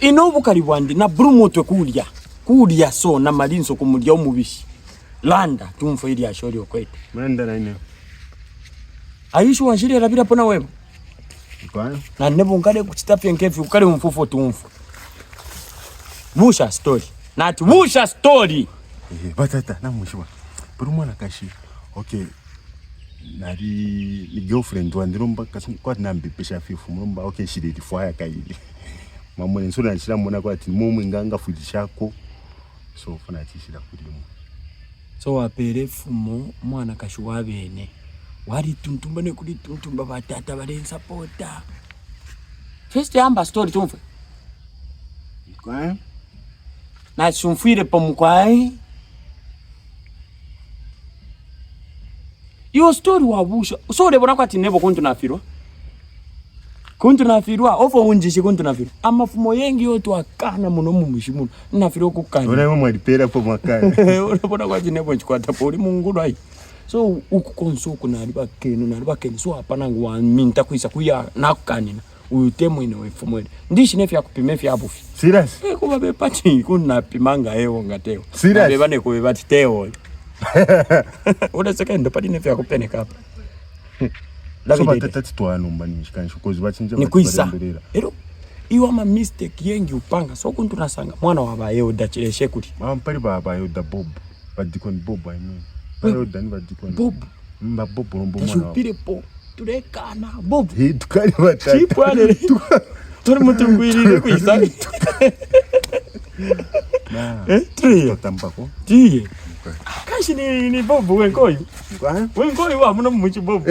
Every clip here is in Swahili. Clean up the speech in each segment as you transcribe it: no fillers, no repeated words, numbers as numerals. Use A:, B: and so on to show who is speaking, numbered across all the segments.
A: inobukali bwandi na brumutwe kulya so na malinso kumulya omubishi landa tumfo ili ashori okwete
B: mwenda na ine
A: ayishu washiri rabira pona wewe
B: kwa
A: na nebo ngale kuchitapye nkefi ukale umfufo tumfo busha story nati busha story
B: batata na mushwa brumwana kashi okay nari ni girlfriend wandiromba kasi kwa nambipesha fifu muromba okay shiriri fwaya kaili mamwe nsura nshira mona kwa ati mumwe nganga fudishako so fana tishira kulimu
A: so wapere fumo mwana kashuwa bene wari tuntumba ne kuli tuntumba batata bale supporta first amba story tumfe
B: kwa
A: na sumfire pomkwai iyo story wabusha so lebona kwati nebo kuntu nafirwa ofo unjishi kuntu nafirwa amafumo yengi yoto akana muno mumishimuno nafirwa kukanya
B: ona mwe alipera po makanya
A: unabona kwati nebo chikwata poli mungulu ai so ukukonso kuna alibakeni so hapana ngwa minta kuisa kuya nakukanina uyutemo ine wefumo ndishi nefya kupime fya abufi
B: serious
A: kuba bepati kuna pimanga ewo ngateo
B: serious
A: bebane ko bebati teo Ula sekendo padi nefya kupeneka hapa.
B: So batata twanumba nishikanisha kozi bachinja
A: batembelera. Ero iwa ama mistake yengi upanga so kuntu nasanga mwana wabaye dachileshe kuti.
B: Mampari babaye da Bob. Badikon Bob I mean. Bayo dani badikon.
A: Bob.
B: Mba Bob rombo mwana.
A: Tupire po. Turekana Bob.
B: He tukali batata.
A: Chipwane. Tori mutungwirire kuisa.
B: Na.
A: Trio
B: tambako.
A: Tie. Kashi ni Bob wenkoyu. Wenkoyu wa muna mwichi Bob.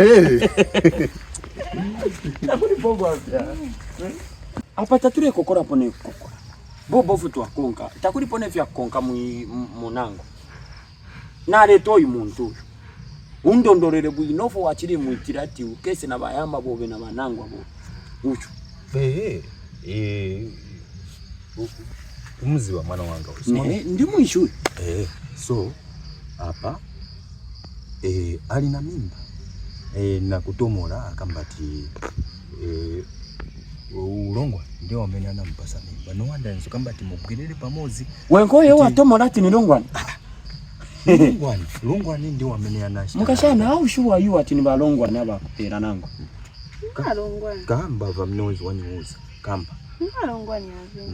A: Nakuni Bob afya. Apata ture kokora pone kokora. Bob futu akonka. Takuri pone fya konka munango. Nare toyi muntu. Undondorere bwinofo wachiri muitirati ukese na bayamba bobe na manangwa bo. Uchu.
C: Umuzi wa mwana wanga usimame.
A: Ndi muishu.
C: So hapa alina mimba. Na kutomora akambati ulongwa ndio wamenana mpasa mimba. No wanda nso kambati mubwirere pamozi.
A: Wenkoye watomora ati ni longwana.
C: Longwana ndio wamenana.
A: Mukashana au shuwa yu ati ni balongwana bakupera nango.
D: Ngalongwana.
C: Kamba vamnozi waniuza. Kamba.
D: Ngalongwana yazo.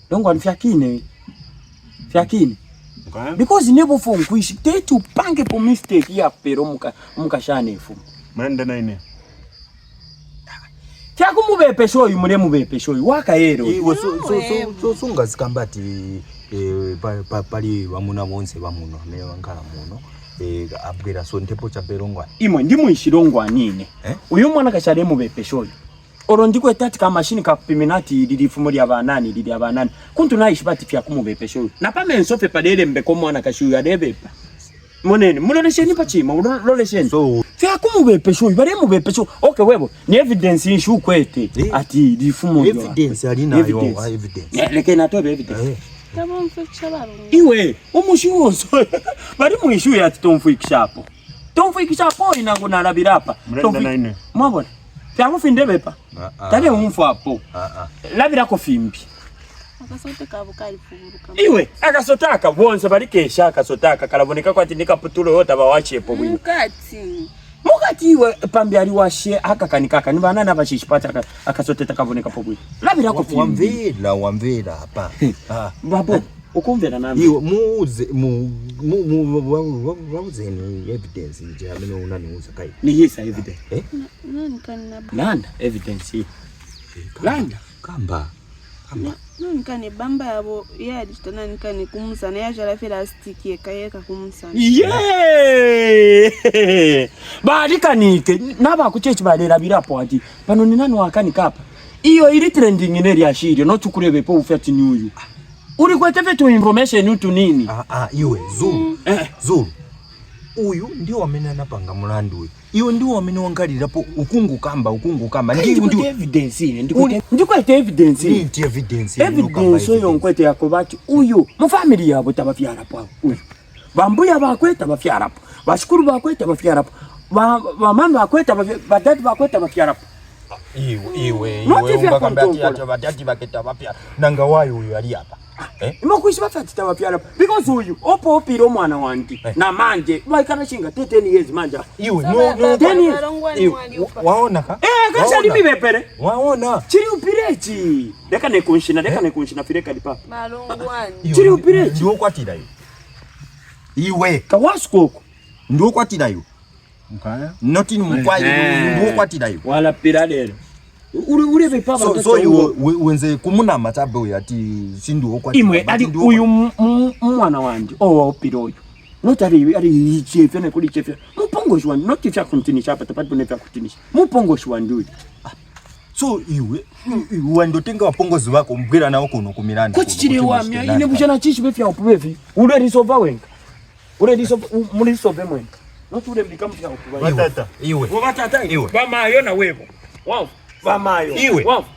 A: Longwana fyakine. Fyakine.
B: Okay.
A: Because never phone kuishi tetu pange po mistake ya pero mukashane ifu.
B: Manda na ine.
A: Tyako mubepesho uyu mure mubepesho uyu wakaero.
C: So sunga zikambati pali wamuna wonse wamuno me wankala muno abwera so ntepo cha berongwa.
A: Imwe ndimu ishirongwa nine. Uyu mwana kashare mubepesho uyu. Orondiko etati ka machine ka piminati lilifumo lya abanani kuntu naishibati fya kumubepesho uyu. Na pame nsofe padele mbeko mwana kashuyu adebepa. Monene mulolesheni pachima mulolesheni
C: so
A: fya kumubepesho uyu bare mubepesho okay webo ni evidence inshu kwete ati lifumo lya
C: evidence alina yo evidence
A: leke na tobe evidence
D: Tabo mfikisha balongo.
A: Iwe umushiwozo bari muishu ya tomfikishapo inango nalabirapa
B: tomfikishapo
A: mwabona fyamufinde bepa tale umfu hapo labira ko fimbi
D: Akasoteka bukali fuburuka.
A: Iwe akasotaka bonse barikesha akasotaka kalaboneka kwati nikaputulo yota bawachepo bwino mukati iwe pambi ali washe akakanikaka ni banana bashishipata akasoteta kaboneka po bwino labira ko fimbi
C: wamvera hapa
A: babo ukumvera nami
C: iwe muuze ni evidence nje amene unaniuza kai
A: ni hisa evidence
D: Nani kanina
A: landa evidence landa
C: kamba
D: nani kane bamba yabo yali nani kane kumusana yajala plastic yeka kumusana
A: balikanike naba kuchechi balera birapo ati pano ni nani wakanika hapa iyo ili trending neri ashiri no tukurebe po ufati ni uyu uri kwete tu information utu nini
C: iwe Zulu uyu ndio wamenana panga mulandu uyu iyo ndio wamenewangalira po ukungu kamba
A: ndio evidence ndikwete evidence yo nkwete yakobati uyu mu family yabo tabafyara po uyu bambuya bakweta bafyara po bashukuru bakweta bafyara po ba mama bakweta badad bakweta bafyara po
C: Iwe ungakambati ati baketa bapya nanga wayo uyu ali hapa
A: imakuishi batata bapya because uyu opo opira omwana wanti na manje baikana chinga 10 years manja
C: iwe no waona ka
A: kasha libibepere
C: waona
A: chiri upirechi leka nekunshina fireka dipapa
D: malongwani
A: chiri upirechi
C: ndio kwatira iwe
A: kawaskoko
C: ndio kwatira yo
B: mkaya
C: not in mkwai ndio kwatira yo
A: wala piradero uri bipapa
C: so iwe wenze kumuna matabe yati sindu kwatira
A: imwe ali uyu mwana wanje opira oyo notari ari chefya ne kuli chefya mupongo shwandi notifya kuntinisha hapa tapati bone fya kuntinisha mupongo shwandi uyu
C: so iwe ndotenga wapongozi wako mbwira nawo kuno kumiranda
A: kuchire wamya ine bushana chishi befya upubevi ule risova wenga ule risova muri risova mwenga noture mbikamu fya upubevi
B: batata
C: iwe
A: batata iwe bamayo na wevo wow bamayo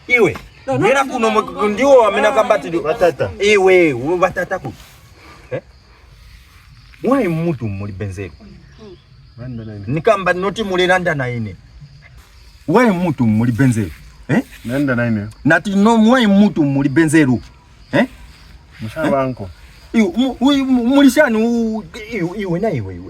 C: iwe mbwira kuno ndio wamena kambati
B: batata
C: iwe batata ku mwai mtu muri benzero nikamba noti muri randa na ine wai mtu muri benzero
B: nenda na ine
C: nati no mwai mtu muri benzero
B: mushabanko
C: iwe muri shani iwe na iwe